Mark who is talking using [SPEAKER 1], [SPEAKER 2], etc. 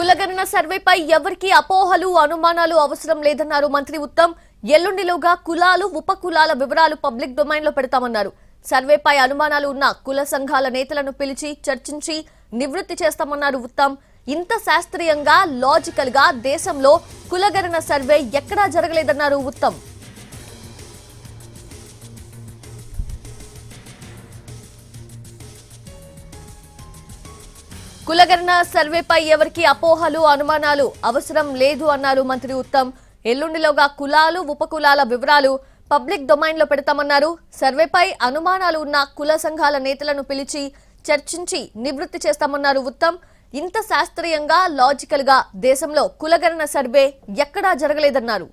[SPEAKER 1] కులగణన సర్వేపై ఎవరికి అపోహలు అనుమానాలు అవసరం లేదన్నారు మంత్రి ఉత్తమ్. ఎల్లుండిలోగా కులాలు ఉపకులాల వివరాలు పబ్లిక్ డొమైన్ లో పెడతామన్నారు. సర్వేపై అనుమానాలు ఉన్న కుల సంఘాల నేతలను పిలిచి చర్చించి నివృత్తి చేస్తామన్నారు ఉత్తమ్. ఇంత శాస్త్రీయంగా లాజికల్ గా దేశంలో కులగణన సర్వే ఎక్కడా జరగలేదన్నారు ఉత్తమ్. కులగణన సర్వేపై ఎవరికి అపోహలు అనుమానాలు అవసరం లేదు అన్నారు మంత్రి ఉత్తమ్. ఎల్లుండిలోగా కులాలు ఉపకులాల వివరాలు పబ్లిక్ డొమైన్ లో పెడతామన్నారు. సర్వేపై అనుమానాలు ఉన్న కుల సంఘాల నేతలను పిలిచి చర్చించి నివృత్తి చేస్తామన్నారు ఉత్తమ్. ఇంత శాస్త్రీయంగా లాజికల్ గా దేశంలో కులగణన సర్వే ఎక్కడా జరగలేదన్నారు.